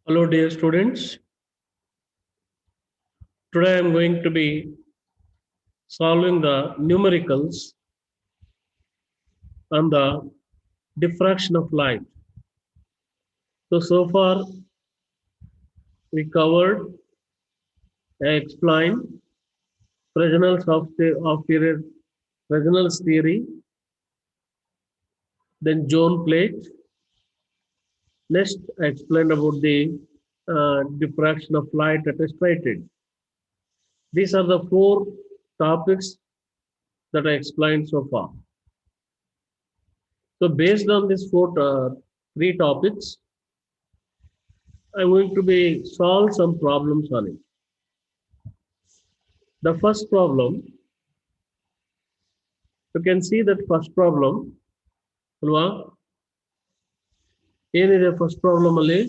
Hello, dear students. Today I am going to be solving the numericals on the diffraction of light. So far we covered, I explained Fresnel's of period, Fresnel's theory, then Joule plate. Next, I explained about the diffraction of light at a straight edge. These are the four topics that I explained so far. So based on these three topics, I'm going to be solve some problems on it. The first problem, you can see that first problem, ಅಲ್ವಾ? ಏನಿದೆ first problem ಅಲ್ಲಿ?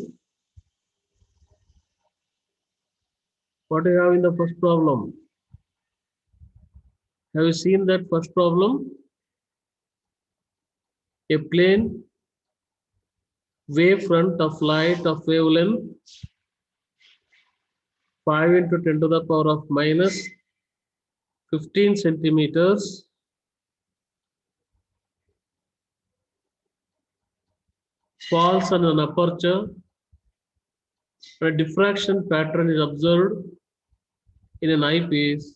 What do you have in the first problem? Have you seen that first problem? A plane wavefront of light of wavelength 5 into 10 to the power of minus 15 centimeters falls on an aperture. A diffraction pattern is observed in an eyepiece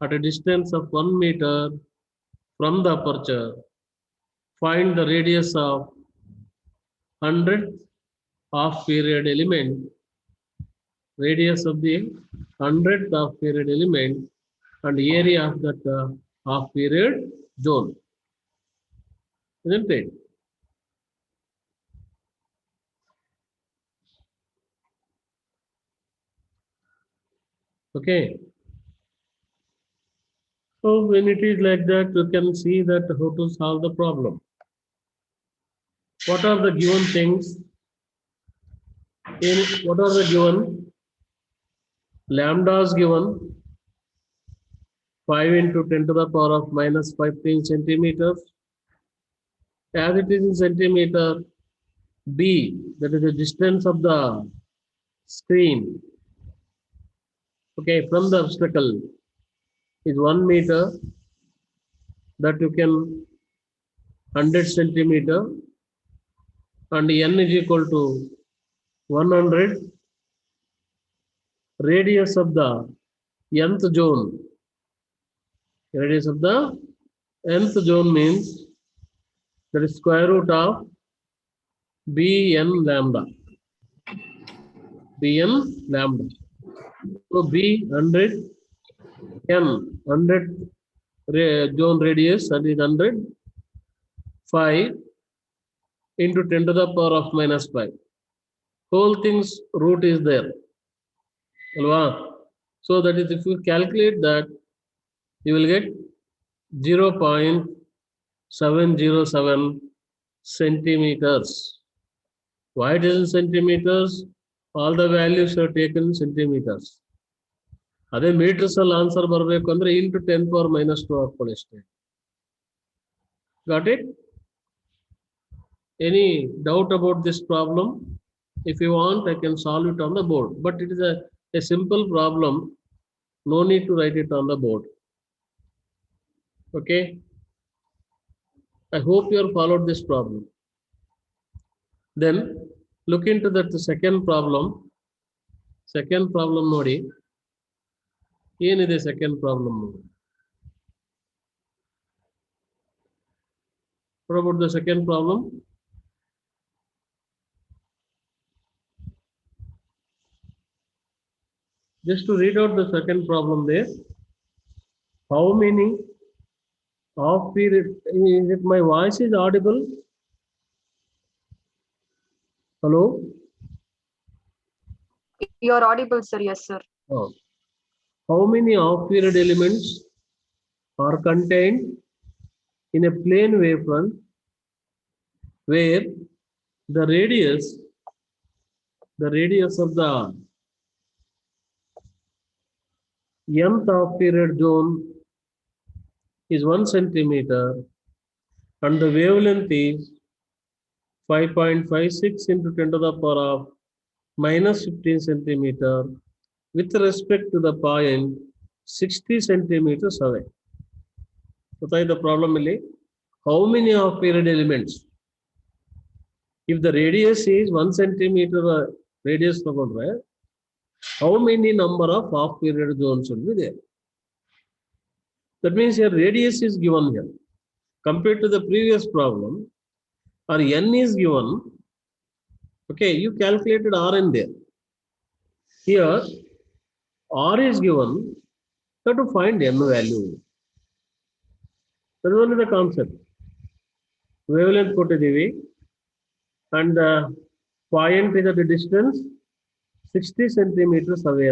at a distance of 1 meter from the aperture. Find the radius of 100th half period element, radius of the 100th half period element, and area of that half period zone. Isn't it? Okay. So when it is like that, you can see that how to solve the problem. What are the given things? What are the given? Lambda is given 5 into 10 to the power of minus 15 centimeters. As it is in centimeter, B, that is the distance of the screen, okay, from the obstacle is 1 meter, that you can 100 centimeter, and n is equal to 100. Radius of the nth zone. Radius of the nth zone means that is square root of Bn lambda. Bn lambda. So B 100, n 100 zone radius, that is 100, 5 into 10 to the power of minus 5. Whole thing's root is there. So that is, if you calculate that, you will get 0.707 centimeters. Why it is in centimeters? All the values are taken in centimeters. ಅದೇ metres ಅಲ್ಲಿ answer ಬರಬೇಕು ಅಂದ್ರೆ into 10 power minus 2 ಹಾಕೊಳ್ಳಿ ಅಷ್ಟೇ. Got it? Any doubt about this problem? If you want, I can solve it on the board, but it is a simple problem. No need to write it on the board. Okay? I hope you have followed this problem. Then look into that second problem. Second problem ನೋಡಿ. ಏನಿದೆ second problem? What about the second problem? Just to read out the second problem there. How many half period? Is it my voice is audible? Hello? You're audible, sir. Yes, sir. Oh. How many half period elements are contained in a plane wavefront where the radius of the nth half period zone is 1 centimeter and the wavelength is 5.56 into 10 to the power of minus 15 centimeter with respect to the point 60 centimeters away. What is the problem? How many of period elements? If the radius is 1 centimeter radius, how many number of half period zones will be there? That means your radius is given here. Compared to the previous problem, or n is given, okay, you calculated Rn there. Here, R is given, you have to find n value. That is only the concept. Wavelength kottidhivi, and the point is at the distance 60 centimeters away.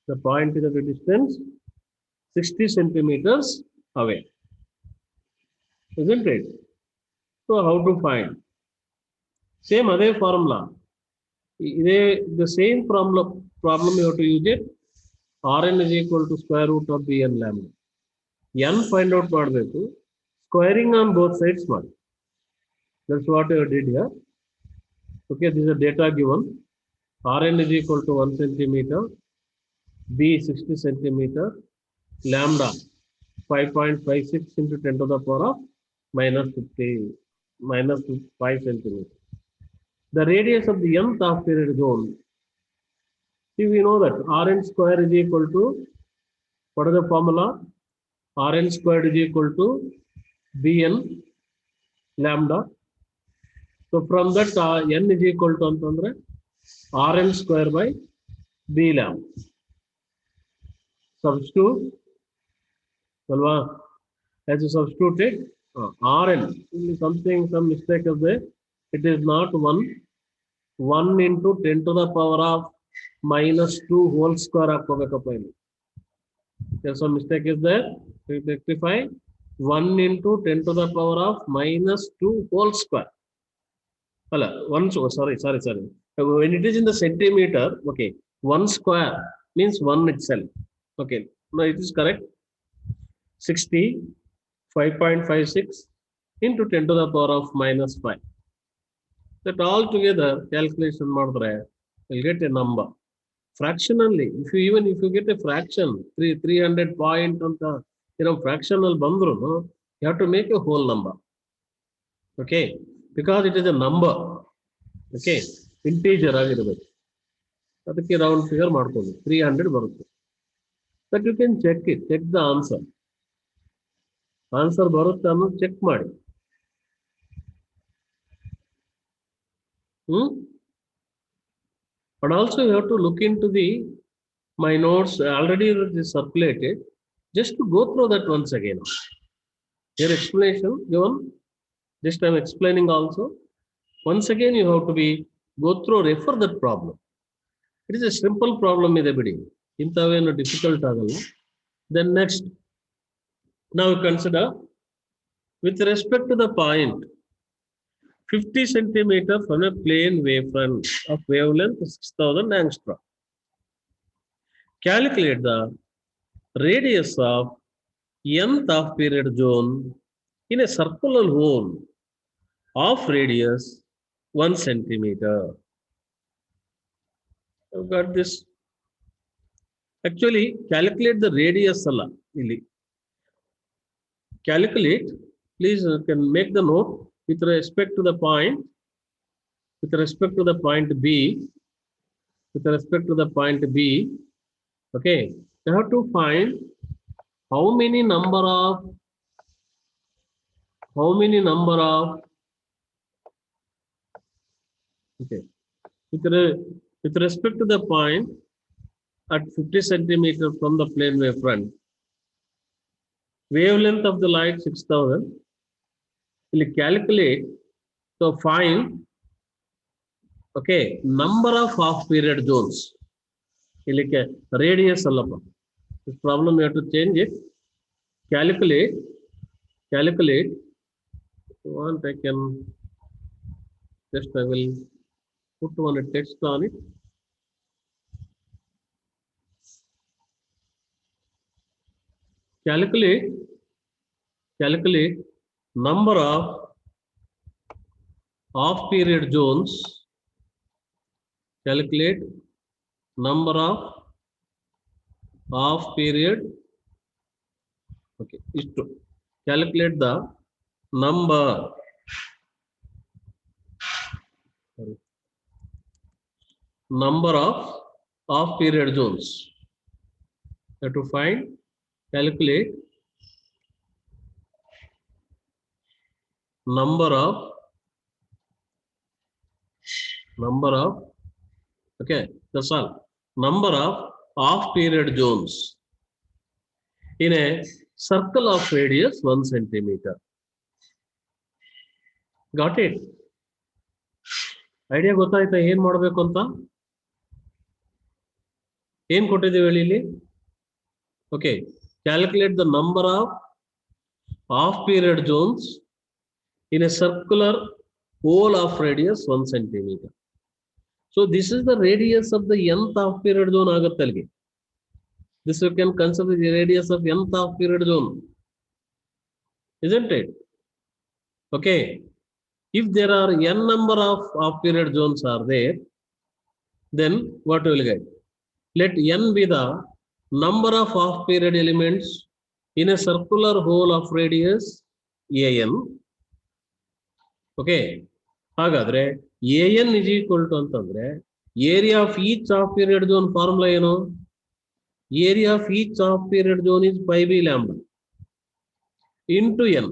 The point is at the distance 60 centimeters away. Isn't it? So how to find? Same other formula. The same problem you have to use it. Rn is equal to square root of bn lambda. N find out ಮಾಡಬೇಕು. Squaring on both sides ಮಾಡಿ. That's what I did here. Okay, this is the data given. Rn is equal to 1 centimeter, B 60 centimeter, lambda 5.56 into 10 to the power of minus 5 centimeter. The radius of the nth half period zone. See, we know that Rn square is equal to, what is the formula? Rn squared is equal to Bn lambda. So from that n is equal to Rn square by B lambda. Substitute. As you substituted Rn, some mistake is there. It is not 1 into 10 to the power of minus 2 whole square. There's some mistake is there. We rectify 1 into 10 to the power of minus 2 whole square. Sorry. When it is in the centimeter, okay, 1 square means 1 itself. Okay, now it is correct. 60, 5.56 into 10 to the power of minus 5. That all together calculation madre will get a number. Fractionally, if you get a fraction 300 point on the fractional bandru, you have to make a whole number. Okay, because it is a number. Okay, integer ಆಗಿರಬೇಕು. ಅದಕ್ಕೆ round figure ಮಾಡ್ಕೊಳ್ಳಿ 300 ಬರುತ್ತೆ. But you can check the answer. Answer ಬರುತ್ತೆ ಅನ್ನೋದು check ಮಾಡಿ. But also you have to look into my notes already circulated. Just to go through that once again. Your explanation given. Just I am explaining also. Once again you have to go through, refer that problem. It is a simple problem in the beginning. Intavenu difficult agalla. Then next, now consider with respect to the point 50 centimeter from a plane wavefront of wavelength 6000 angstrom. Calculate the radius of nth half period zone in a circular hole of radius 1 centimeter. I've got this. Actually, calculate the radius. Calculate. Please, you can make the note with respect to the point. With respect to the point B. With respect to the point B. Okay. You have to find how many number of okay, with respect to the point at 50 centimeter from the plane wavefront, wavelength of the light 6000, will calculate, so find, okay, number of half period zones. Radius allapa. This problem you have to change it. Calculate. If you want, I can just, I will put one text on it. Calculate number of half period zones Calculate number of half period. Okay, isto. Calculate the number. Sorry. Number of half period zones. You have to find, calculate number of okay, that's all. Number of half period zones in a circle of radius 1 centimeter. Got it? Idea ಗೊತ್ತಾಯ್ತಾ ಏನ್ ಮಾಡ್ಬೇಕು ಅಂತ? ಏನ್ ಕೊಟ್ಟಿದ್ದೀವಿ ಹೇಳಿ ಇಲ್ಲಿ? Okay, calculate the number of half period zones in a circular hole of radius 1 centimeter. So this is the radius of the nth half period zone ಆಗುತ್ತೆ ಅಲ್ಲಿಗೆ. This you can consider the radius of nth half period zone, isn't it? Okay, if there are n number of half period zones are there, then what will get? Let n be the number of half period elements in a circular hole of radius an. Okay, ಹಾಗಾದ್ರೆ an is equal to ಅಂತಂದ್ರೆ area of each half period zone formula ಏನು? Area of each half period zone is pi b lambda into n.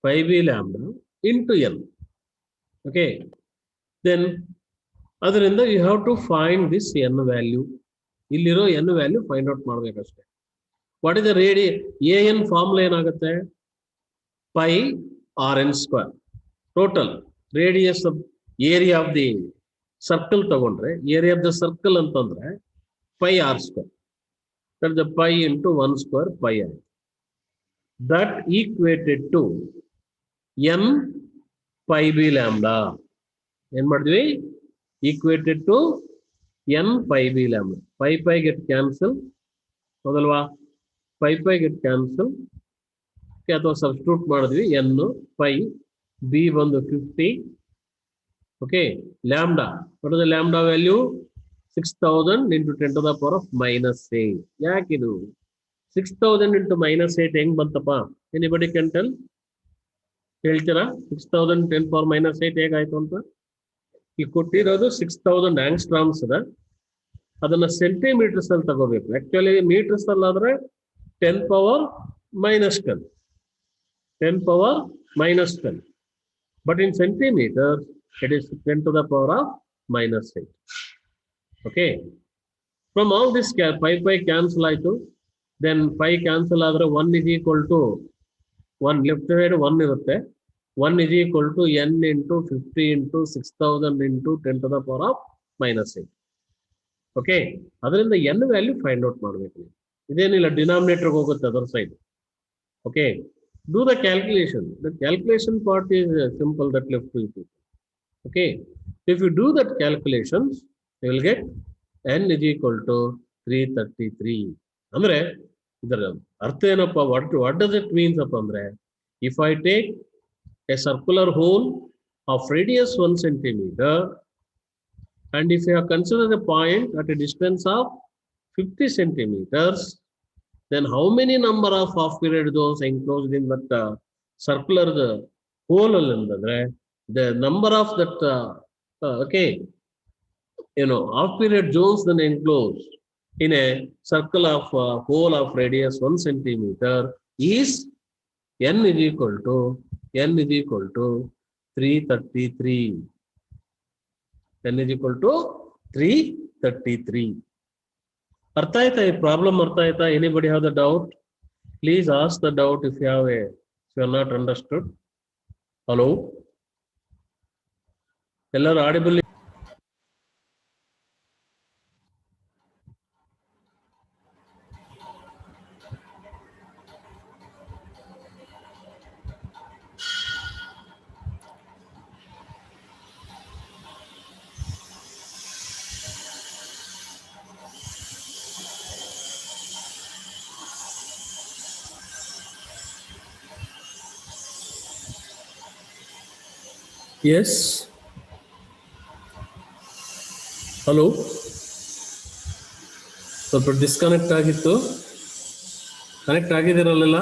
Pi b lambda into n. Okay, then ಅದರಿಂದ you have to find this n value. ಇಲ್ಲಿರೋ n value find out ಮಾಡಬೇಕಷ್ಟೇ. What is the radius? an formula ಏನಾಗುತ್ತೆ? Pi rn square. Total radius of area of the circle ತಗೊಂಡ್ರೆ area of the circle ಅಂತಂದ್ರೆ pi r square. That's the pi into 1 square pi r. That equated to n pi b lambda. ಏನ್ ಮಾಡಿದ್ವಿ? Equated to n pi b lambda. Pi get cancel. ಹೌದಲ್ವಾ? pi get cancel. ಅಥವಾ substitute ಮಾಡಿದ್ವಿ n pi b ಬಂದು 50. Okay, lambda. What is the lambda value? 6000 into 10 to the power of minus 8. ಯಾಕಿದು 6000 into minus 8 ಹೆಂಗ್ ಬಂತಪ್ಪ? Anybody can tell? ಹೇಳ್ತೀರಾ 6000 10 power minus 8 ಹೇಗಾಯ್ತು ಅಂತ? ಈ ಕೊಟ್ಟಿರೋದು 6000 ಆಂಗ್ಸ್ಟ್ರಾಮ್ಸ್ ಅದ. ಅದನ್ನ ಸೆಂಟಿಮೀಟರ್ಸ್ ಅಲ್ಲಿ ತಗೋಬೇಕು. ಆಕ್ಚುಲಿ ಮೀಟರ್ಸ್ ಅಲ್ಲಾದ್ರೆ 10 power minus 10. 10 power minus 10. But in centimeters, it is 10 to the power of minus 8. Okay. From all this, pi cancel ಆಯ್ತು. Then pi cancel ಆದ್ರೆ 1 is equal to 1 left side 1 ಇರುತ್ತೆ. 1 is equal to n into 50 into 6000 into 10 to the power of minus 8. Okay. ಅದರಿಂದ n value find out ಮಾಡಬೇಕು. ಇದೇನಿಲ್ಲ, denominator ಹೋಗುತ್ತೆ ಅದರ side. Okay. Do the calculation. The calculation part is simple, that left to you. Okay. If you do that calculations, you will get n is equal to 333. ಅಂದ್ರೆ ಇದರ ಅರ್ಥ ಏನಪ್ಪ? What does it means ಅಪ್ಪ ಅಂದ್ರೆ, if I take a circular hole of radius 1 centimeter and if you have considered a point at a distance of 50 centimeters, then how many number of half period zones enclosed in that circular hole ಅಂತಂದ್ರೆ the number of that okay, half period zones then enclosed in a circle of hole of radius 1 centimeter is n is equal to 333. n is equal to 333. ಅರ್ಥ ಆಯ್ತಾ ಈ problem? ಅರ್ಥ ಆಯ್ತಾ? Anybody have the doubt? Please ask the doubt if you have not understood. Hello, ಎಲ್ಲರೂ audible? Yes. Hello, ಸ್ವಲ್ಪ disconnect ಆಗಿತ್ತು. Connect ಆಗಿದ್ದೀರಲ್ಲೆಲ್ಲ?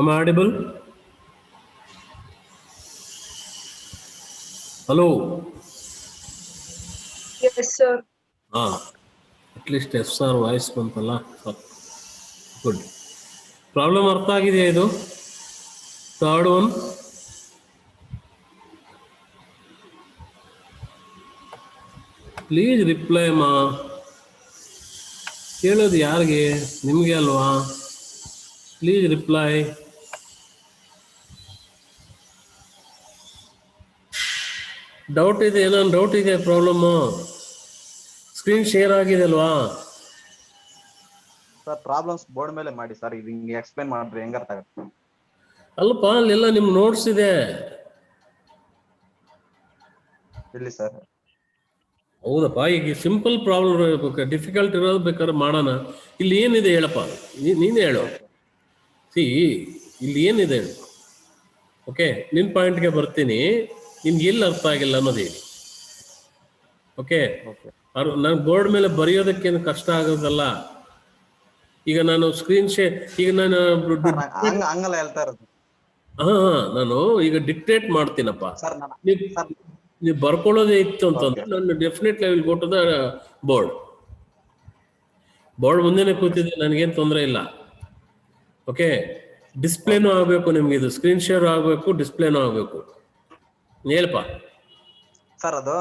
Am audible? Hello. Yes, sir. ಹಾಂ, ಅಟ್ಲೀಸ್ಟ್ ಎಸ್ ಆರ್ ವಾಯ್ಸ್ ಬಂತಲ್ಲ, ಗುಡ್. ಪ್ರಾಬ್ಲಮ್ ಅರ್ಥ ಆಗಿದೆಯಾ ಇದು? Third one. ಪ್ಲೀಸ್ ರಿಪ್ಲೈ ಮಾ. ಕೇಳೋದು ಯಾರಿಗೆ? ನಿಮಗೆ ಅಲ್ವಾ? Please reply. ಡೌಟ್ ಇದೆ, ಏನಾದ್ರು ಡೌಟ್ ಇದೆ? ಪ್ರಾಬ್ಲಮ್ಮು ಸ್ಕ್ರೀನ್ ಶೇರ್ ಆಗಿದೆ ಅಲ್ವಾ? ಸರ್ ಪ್ರಾಬ್ಲಮ್ಸ್ ಬೋರ್ಡ್ ಮೇಲೆ ಮಾಡಿ ಸರ್, ಇದು ಹಿಂಗೆ ಎಕ್ಸ್ಪ್ಲೈನ್ ಮಾಡಿದ್ರೆ ಹೆಂಗ ಅರ್ಥ ಆಗುತ್ತೆ? ಅಲ್ಲಪ್ಪ, ಅಲ್ಲೆಲ್ಲ ನಿಮ್ಮ ನೋಟ್ಸ್ ಇದೆ. ಇಲ್ಲಿ ಸರ್. ಹೌದಪ್ಪ, ಈಗ ಸಿಂಪಲ್ ಪ್ರಾಬ್ಲಮ್ ಇರಬೇಕು, ಡಿಫಿಕಲ್ಟ್ ಇರೋದು ಬೇಕಾದ್ರೆ ಮಾಡೋಣ. ಇಲ್ಲಿ ಏನಿದೆ ಹೇಳಪ್ಪ, ನೀನೇ ಹೇಳು. ಸಿ, ಇಲ್ಲಿ ಏನಿದೆ ಹೇಳು. ಓಕೆ, ನಿನ್ನ ಪಾಯಿಂಟ್ಗೆ ಬರ್ತೀನಿ. ನಿನ್ಗೆ ಎಲ್ಲಿ ಅರ್ಥ ಆಗಿಲ್ಲ ಅನ್ನೋದು ಹೇಳಿ. ಓಕೆ, ನಾನು ಬೋರ್ಡ್ ಮೇಲೆ ಬರೆಯೋದಕ್ಕೇನು ಕಷ್ಟ ಆಗೋದಲ್ಲ. ಈಗ ನಾನು ಸ್ಕ್ರೀನ್ ಶೇರ್, ಈಗ ನಾನು ಹಂಗಲ್ಲ ಹೇಳ್ತಾ ಇರೋದು. ನಾನು ಈಗ ಡಿಕ್ಟೇಟ್ ಮಾಡ್ತೀನಪ್ಪ. ಸರ್ ನೀವು ಬರ್ಕೊಳ್ಳೋದೇ ಇತ್ತು ಅಂತಂದ್ರೆ ನಾನು definitely I will go to the board. ಮುಂದೆನೆ ಕೂತಿದ್ದೆ, ನನಗೇನು ತೊಂದರೆ ಇಲ್ಲ. ಓಕೆ, ಡಿಸ್ಪ್ಲೇನೂ ಆಗಬೇಕು ನಿಮ್ಗೆ, ಇದು ಸ್ಕ್ರೀನ್ ಶೇರ್ ಆಗಬೇಕು, ಡಿಸ್ಪ್ಲೇನೂ ಆಗಬೇಕು. ಹೇಳಪ್ಪ ಸರ್. ಅದು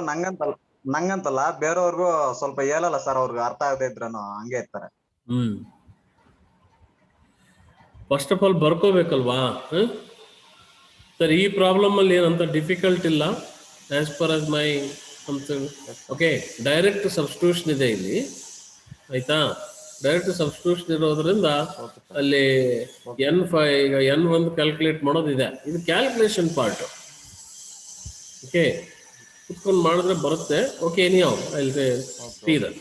ನಂಗಂತಲ್ಲ ಬೇರೆಯವ್ರಿಗೂ ಸ್ವಲ್ಪ ಹೇಳಲ್ಲ ಸರ್, ಅವ್ರಿಗೆ ಅರ್ಥ ಆಗದೆ ಇದ್ರೂ ಹಂಗೆ ಇರ್ತಾರೆ. ಫಸ್ಟ್ ಆಫ್ ಆಲ್ ಬರ್ಕೋಬೇಕಲ್ವಾ? ಸರ್, ಈ ಪ್ರಾಬ್ಲಮ್ ಅಲ್ಲಿ ಏನಂತ ಡಿಫಿಕಲ್ಟ್ ಇಲ್ಲ ಆಸ್ ಪರ್ ಆಸ್ ಮೈ ಅಂತ. ಓಕೆ, ಡೈರೆಕ್ಟ್ ಸಬ್ಸ್ಟಿಟ್ಯೂಷನ್ ಇದೆ ಇಲ್ಲಿ, ಆಯ್ತಾ? ಡೈರೆಕ್ಟ್ ಸಬ್ಸ್ಟಿಟ್ಯೂಷನ್ ಇರೋದ್ರಿಂದ ಅಲ್ಲಿ ಈಗ N1 ಕ್ಯಾಲ್ಕುಲೇಟ್ ಮಾಡೋದಿದೆ. ಇದು ಕ್ಯಾಲ್ಕುಲೇಷನ್ ಪಾರ್ಟ್. ಓಕೆ, ಕುತ್ಕೊಂಡು ಮಾಡಿದ್ರೆ ಬರುತ್ತೆ. Okay, anyhow I will see that.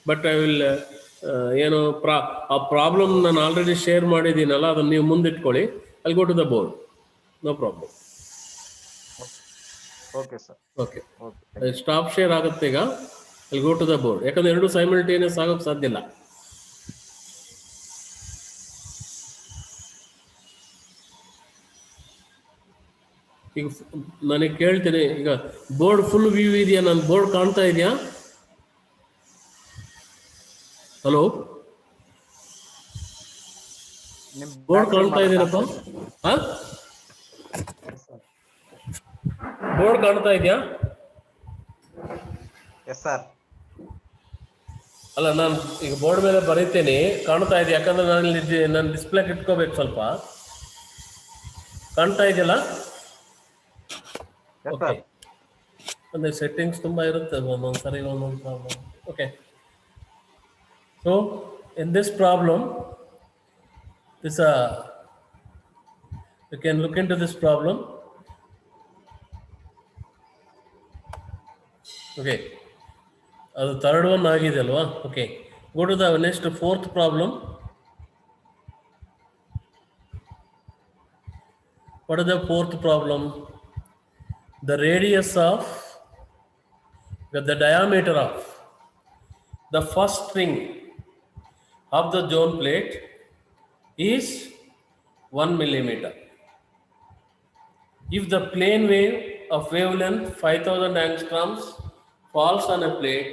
But I will ಏನು ಆ ಪ್ರಾಬ್ಲಮ್ ನಾನು ಆಲ್ರೆಡಿ ಶೇರ್ ಮಾಡಿದ್ದೀನಲ್ಲ, ಅದನ್ನು ನೀವು ಮುಂದಿಟ್ಕೊಳ್ಳಿ. I go to the board, no problem. Okay sir. Okay, stop share ಆಗುತ್ತೆ ಈಗ. I go to the board. ಯಾಕಂದ್ರೆ ಎರಡು ಸೈಮಲ್ಟೇನಿಯಸ್ ಆಗೋಕ್ಕೆ ಸಾಧ್ಯ ಇಲ್ಲ. ಈಗ ನನಗೆ ಕೇಳ್ತೀನಿ, ಈಗ ಬೋರ್ಡ್ ಫುಲ್ ವ್ಯೂ ಇದೆಯಾ? ನನ್ನ ಬೋರ್ಡ್ ಕಾಣ್ತಾ ಇದೆಯಾ? ಹಲೋ, ಬೋರ್ಡ್ ಕಾಣ್ತಾ ಇದೀನಪ್ಪ? ಬೋರ್ಡ್ ಕಾಣ್ತಾ ಇದೆಯಾ? Yes sir. ಅಲ್ಲ, ನಾನು ಈಗ ಬೋರ್ಡ್ ಮೇಲೆ ಬರೀತೇನೆ, ಕಾಣ್ತಾ ಇದೆ. ಯಾಕಂದ್ರೆ ನಾನು ಡಿಸ್ಪ್ಲೇಗೆ ಇಟ್ಕೋಬೇಕು. ಸ್ವಲ್ಪ ಕಾಣ್ತಾ ಇದೆಯಲ್ಲ? ಓಕೆ, ಅಂದರೆ ಸೆಟ್ಟಿಂಗ್ಸ್ ತುಂಬ ಇರುತ್ತೆ, ಒಂದೊಂದ್ಸರಿ ಒಂದೊಂದು problem. Okay, so in this problem, you can look into this problem. Okay, ಅದು ಥರ್ಡ್ ಒನ್ ಆಗಿದೆ ಅಲ್ವಾ? Okay, go to the next fourth problem. What is the fourth problem? The radius of the diameter of the first ring of the zone plate is 1 millimeter. If the plane wave of wavelength 5000 angstroms falls on a plate,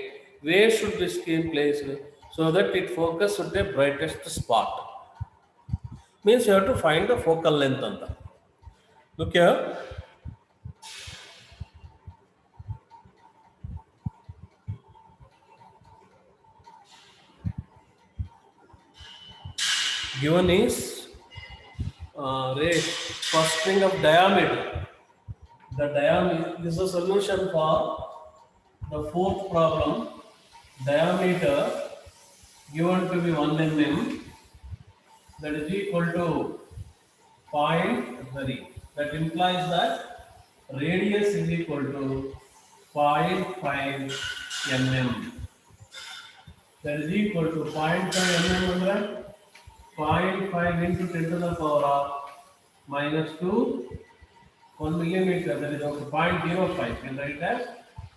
where should the screen placed so that it focuses at the brightest spot? Means you have to find the focal length anta. Look here. Given is first string of diameter. The diameter is a solution for the fourth problem. Diameter given to be 1 mm, that is equal to 0.3. That implies that radius is equal to 0.5 mm. That is equal to 0.5 mm under 0.5 into 10 to the power of -2, 1 millimeter. That is also 0.05. You can write as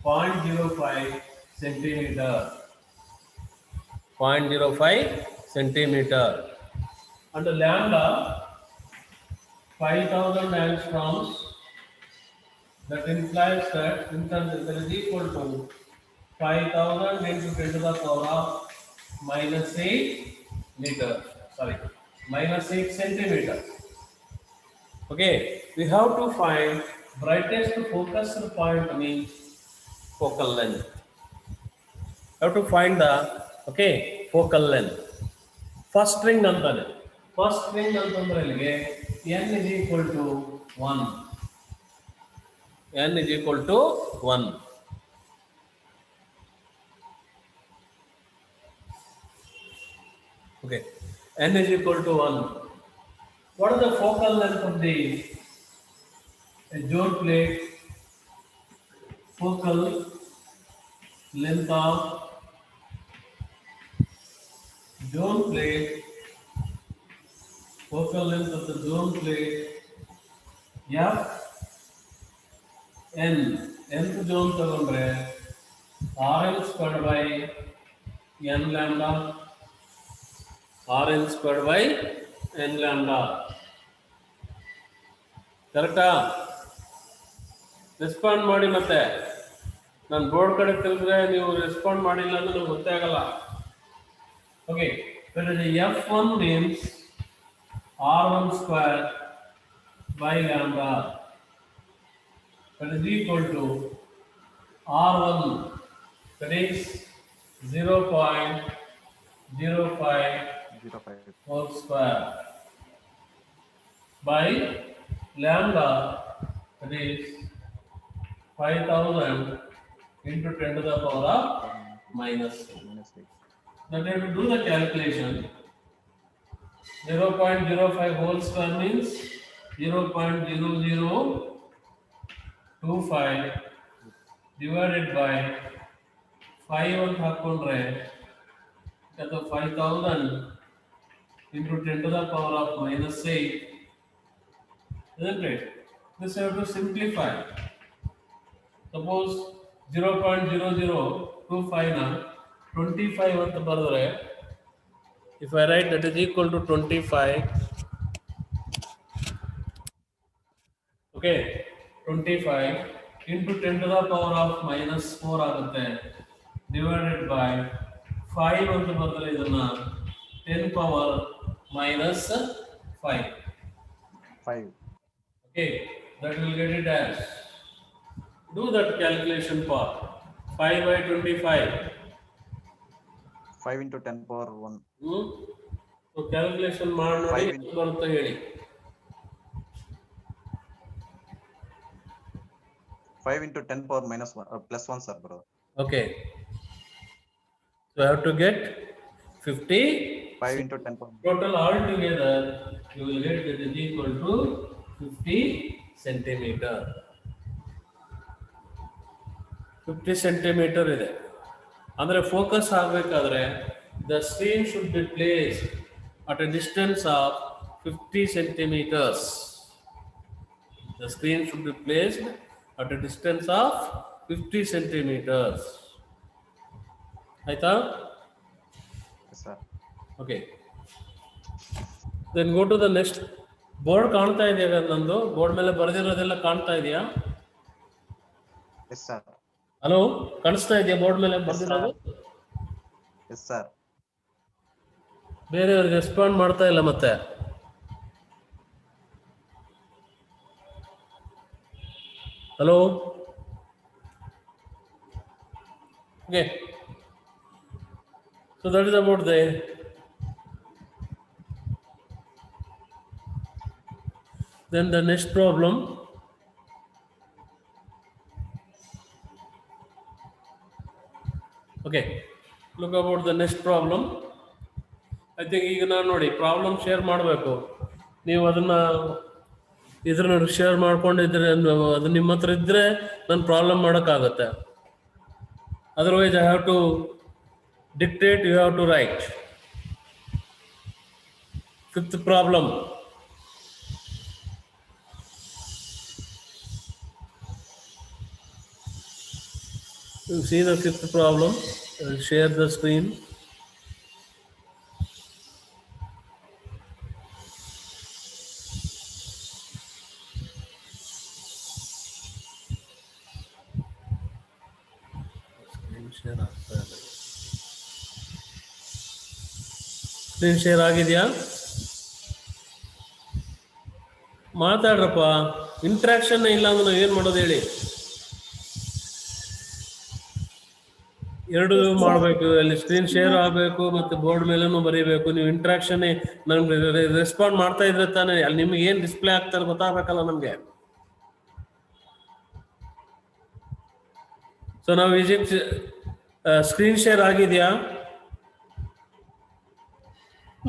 0.05 centimeter. 0.05 centimeter. And lambda 5000 angstroms. That implies that that is equal to 5000 into 10 to the power of minus 8 meter. Sorry, minus 8 centimeter. Okay, we have to find brightest focused point means focal length. Have to find the focal length. First string antane. First string antandre ilige n is equal to 1. N is equal to 1. Okay, n is equal to 1. What is the focal length of the zone plate? Focal length of zone plate. Focal length of the zone plate. F n. Nth zone ತಗೊಂಡ್ರೆ Rn squared by n lambda. Rn squared by n lambda. ಕರೆಕ್ಟಾ? Respond ಮಾಡಿ ಮತ್ತೆ. ನಾನು board ಕಡೆ ತಿರುಗಿದ್ರೆ ನೀವು respond ಮಾಡಿಲ್ಲ ಅಂದ್ರೆ ನನಗೆ ಗೊತ್ತೇ ಆಗಲ್ಲ. Okay, F1 means R1 square by lambda. That is equal to R1, that is 0.05 whole square by lambda, that is 5000 into 10 to the power of minus 8. Then we have to do the calculation. 0.05 whole square means 0.0025 divided by 5 ಅಂತ ಹಾಕೊಂಡ್ರೆ ಅದು 5000 into 10 to the power of minus 8, isn't it? This I have to simplify. Suppose 0.0025 na 25 ಅಂತ ಬರೆದ್ರೆ, if I write that is equal to 25, okay, 25 into 10 to the power of minus 4 ಆಗುತ್ತೆ, divided by 5 ಅಂತ ಬರೆದ್ರೆ ಇದನ್ನ 10 power minus 5. Okay, that will get it as, do that calculation part. 5 by 25. 5 into 10 power 1. So calculation ಮಾಡಿ ನೋಡಿ ಬರುತ್ತೆ ಹೇಳಿ. 5 into 10 power minus 1 plus 1 sir bro. Okay, so I have to get 50. 5 into 10 power. Total all together you will get that is equal to 50 centimeter. 50 centimeter ಇದೆ. ಅಂದರೆ focus ಆಗಬೇಕಾದ್ರೆ the screen should be placed at a distance of 50 centimeters. The screen should be placed at a distance of 50 centimeters. ಆಯ್ತಾ? Yes sir. Okay. Then go to the next. Board ಕಾಣ್ತಾ ಇದೆಯಾ? ನಂದು board ಮೇಲೆ ಬರೆದಿರೋದೆಲ್ಲ ಕಾಣ್ತಾ ಇದೆಯಾ? Yes sir. Hello, ಕಾಣಿಸ್ತಾ ಇದೆಯಾ board ಮೇಲೆ ಬರೆದಿರೋದು? Yes sir. ಬೇರೆಯವ್ರಿಗೆ ರೆಸ್ಪಾಂಡ್ ಮಾಡ್ತಾ ಇಲ್ಲ ಮತ್ತೆ. Hello, okay. So that is about the then the next problem. Okay, look about the next problem. I think ಈಗ ನಾನು ನೋಡಿ ಪ್ರಾಬ್ಲಮ್ ಶೇರ್ ಮಾಡಬೇಕು, ನೀವು ಅದನ್ನ ಇದ್ರನ್ನ ಶೇರ್ ಮಾಡ್ಕೊಂಡಿದ್ರೆ ಅದು ನಿಮ್ಮ ಹತ್ರ ಇದ್ರೆ ನಾನು ಪ್ರಾಬ್ಲಮ್ ಮಾಡೋಕ್ಕಾಗತ್ತೆ. Otherwise I have to dictate, you have to write. Fifth problem. You see the fifth problem. I'll share the screen. Screen share ಆಗ್ತಾ ಇಲ್ಲ. Screen share ಆಗಿದೆಯಾ? ಮಾತಾಡ್ರಪ್ಪ. ಇಂಟ್ರಾಕ್ಷನ್ ಇಲ್ಲ ಅಂದ್ರೆ ನಾವು ಏನು ಮಾಡೋದು ಹೇಳಿ? ಎರಡು ಮಾಡಬೇಕು, ಅಲ್ಲಿ ಸ್ಕ್ರೀನ್ ಶೇರ್ ಆಗಬೇಕು ಮತ್ತು ಬೋರ್ಡ್ ಮೇಲೂ ಬರೀಬೇಕು. ನೀವು ಇಂಟ್ರಾಕ್ಷನ್ ನಮ್ಗೆ ರೆಸ್ಪಾಂಡ್ ಮಾಡ್ತಾ ಇದ್ರೆ ತಾನೇ ಅಲ್ಲಿ ನಿಮ್ಗೆ ಏನು ಡಿಸ್ಪ್ಲೇ ಆಗ್ತಾರೆ ಗೊತ್ತಾಗಬೇಕಲ್ಲ ನಮಗೆ. ಸೊ ನಾವು ವಿಸಿಟ್ ಸ್ಕ್ರೀನ್ ಶೇರ್ ಆಗಿದೆಯಾ?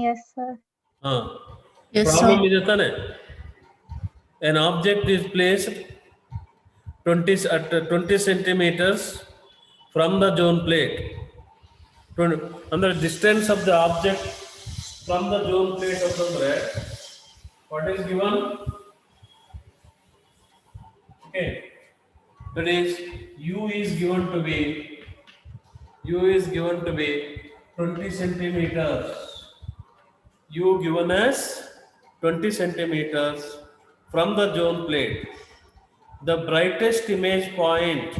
Yes, sir. ಹಾ, Yes, ಪ್ರಾಬ್ಲಮ್ sir. ಇದೆ ತಾನೆ. An object is placed 20 centimeters from the zone plate. And the distance of the object from the zone plate of the thread, what is given? Okay, that is u is given to be 20 centimeters. U given as 20 centimeters from the zone plate. The brightest image point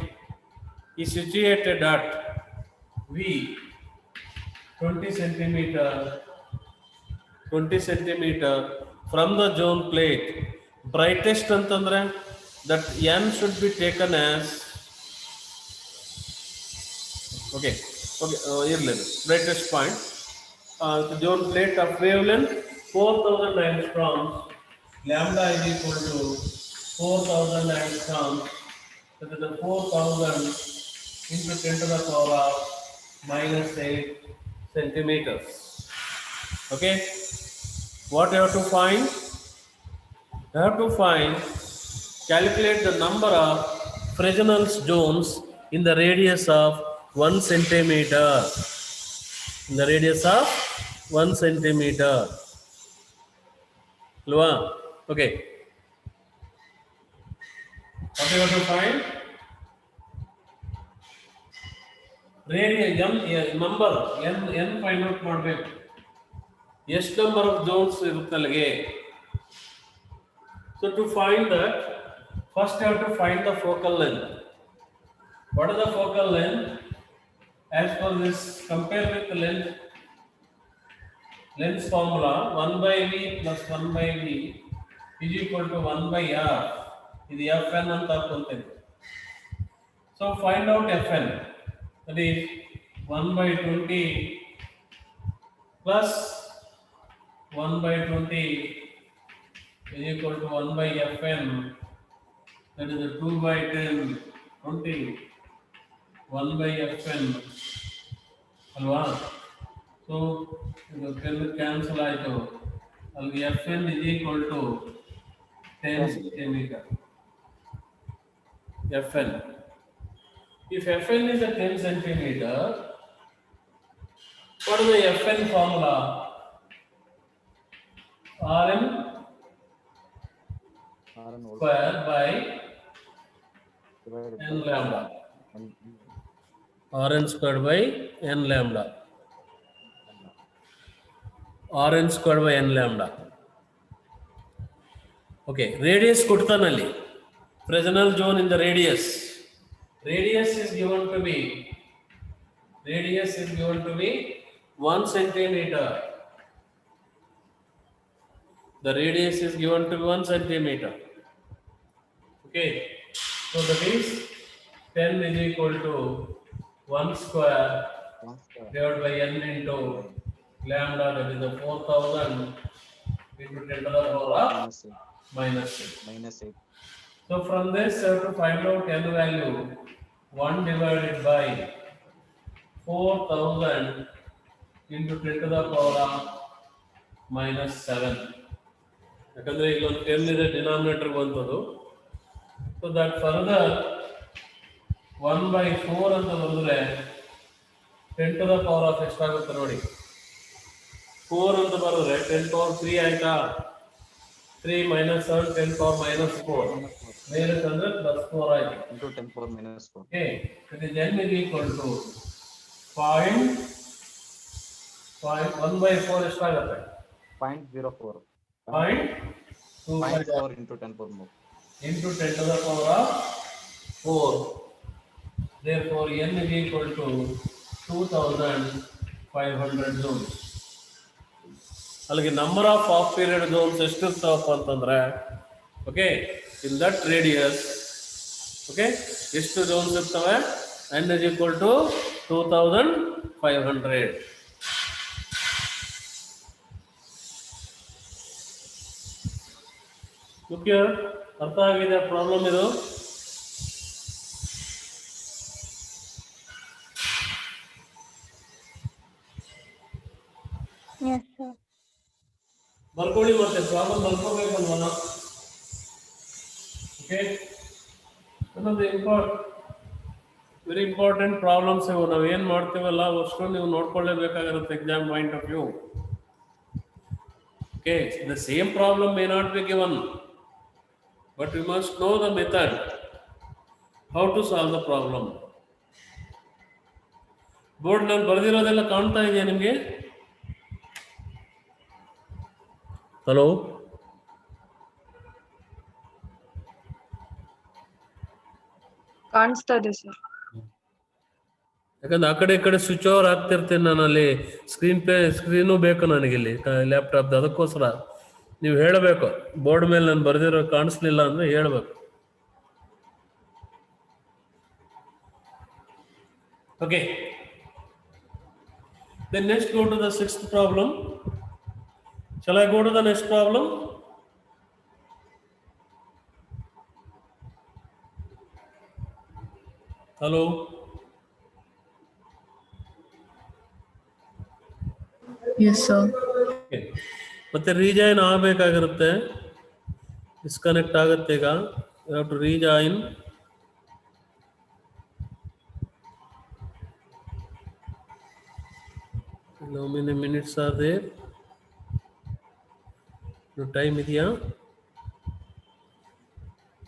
is situated at V 20 centimeter from the zone plate. Brightest antandre that n should be taken as okay brightest point. The zone plate of wavelength 4000 angstroms, lambda is equal to 4000 angstroms, that is the 4000 into 10 to the power of minus 8 centimeters. Okay, what you have to find? You have to calculate the number of Fresnel's zones in the radius of 1 centimeter. In the radius of 1 centimeter. Alva? Okay. What you have to find? Radius number n find out ಮಾಡಬೇಕು. ಎಷ್ಟು number of zones ಇರುತ್ತೆ ಅಲ್ಲಿಗೆ? So to find that, first you have to find the focal length. What is the focal length? As per this, compare with the length formula, 1 by v plus 1 by v is equal to 1 by r. This is fn anta hakonteni. So find out fn. That is 1 by 20 plus 1 by 20 is equal to 1 by fn. That is the 2 by 10 20 1 by fn. Alva? So the 10 cancel ಆಯಿತು. ಅಲ್ಲಿ fn is equal to 10 centimeter. Fn. If fn is a 10 centimeter, what is the fn formula? Rn square by n lambda. Rn squared by n lambda. Rn squared by n lambda. Okay, radius ಕೊಡ್ತಾನಲ್ಲಿ. Fresnel zone in the radius. Radius is given to be 1 centimeter. The radius is given to be 1 centimeter. Okay, so that is 10 is equal to 1 square divided by n into lambda, that is the 4000 into 10 to the power of minus 8. So from this I have to find out n value. 1 divided by 4000 into 10 to the power of minus 7. ಯಾಕಂದ್ರೆ ಇಲ್ಲೊಂದು 10 ಇದೆ denominator ಬಂತದು. So that further 1 by 4 ಅಂತ ಬರೆದ್ರೆ 10 to the power of ಎಷ್ಟಾಗುತ್ತೆ ನೋಡಿ. 4 ಅಂತ ಬರೆದ್ರೆ 10 power 3 ಆಯ್ತಾ? 3 minus 7 10 power minus 4. ಮೇಲೆ ತಂದ್ರೆ plus 4 4 ಆಯ್ತು. into 10 power minus 4. Okay, that is n is equal to 1/4 ಎಷ್ಟಾಗುತ್ತೆ? 0.04. 0.25 0.4 into 10 power more. into 10 to the power of 4. Therefore, n is equal to 2500 joules. ಅಲ್ಲಿಗೆ number of of period zones ಎಷ್ಟು ಇರ್ತಾವಪ್ಪ ಅಂತಂದ್ರೆ, okay, in that radius, okay, ಎಷ್ಟು zones ಇರ್ತವೆ? n is equal to 2500. Okay, ಅರ್ಥ ಆಗಿದೆ problem ಇದು? Yes, sir. ಬರ್ಕೊಳ್ಳಿ, ಮತ್ತೆ ಪ್ರಾಬ್ಲಮ್ ಬರ್ಕೋಬೇಕಲ್ವಲ್ಲ. ಓಕೆ, ಇನ್ನೊಂದು ವೆರಿ ಇಂಪಾರ್ಟೆಂಟ್ ಪ್ರಾಬ್ಲಮ್ಸ್ ಇವು. ನಾವು ಏನು ಮಾಡ್ತೀವಲ್ಲ ಅಷ್ಟು ನೀವು ನೋಡ್ಕೊಳ್ಳೇಬೇಕಾಗಿರುತ್ತೆ exam point of view. Okay, the same problem may not be given, but you must know the method how to solve the problem. Board ನಾನು ಬರೆದಿರೋದೆಲ್ಲ ಕಾಣ್ತಾ ಇದೆಯಾ ನಿಮಗೆ? ಹಲೋ, ಕಾಣಿಸ್ತಾ ಇದೆ ಸರ್. ಯಾಕಂದ್ರೆ ಆ ಕಡೆ ಈ ಕಡೆ ಸ್ವಿಚ್ ಓವರ್ ಆಗ್ತಿರ್ತೇನೆ ನಾನು. ಅಲ್ಲಿ ಸ್ಕ್ರೀನು ಬೇಕು ನನಗೆ ಇಲ್ಲಿ ಲ್ಯಾಪ್ಟಾಪ್ದು. ಅದಕ್ಕೋಸ್ಕರ ನೀವು ಹೇಳಬೇಕು. ಬೋರ್ಡ್ ಮೇಲೆ ನಾನು ಬರೆದಿರೋ ಕಾಣಿಸ್ಲಿಲ್ಲ ಅಂದ್ರೆ ಹೇಳಬೇಕು. Okay, then next go to the sixth problem. Shall I go to the next problem? Hello. Yes, sir. Okay. ಮತ್ತೆ ರೀಜಾಯಿನ್ ಆಗಬೇಕಾಗಿರುತ್ತೆ. ಡಿಸ್ಕನೆಕ್ಟ್ ಆಗುತ್ತೆ ಈಗ. You have to rejoin. How many minutes are there? No time ಇದೆಯಾ?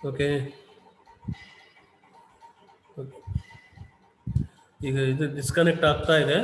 Okay, ಈಗ ಇದು disconnect ಆಗ್ತಾ ಇದೆ.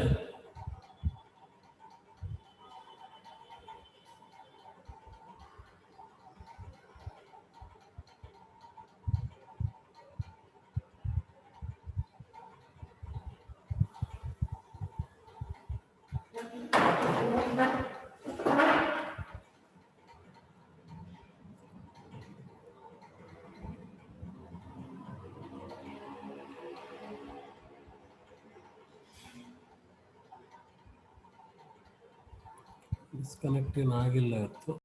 Disconnect ಏನಾಗಿಲ್ಲ ಇವತ್ತು.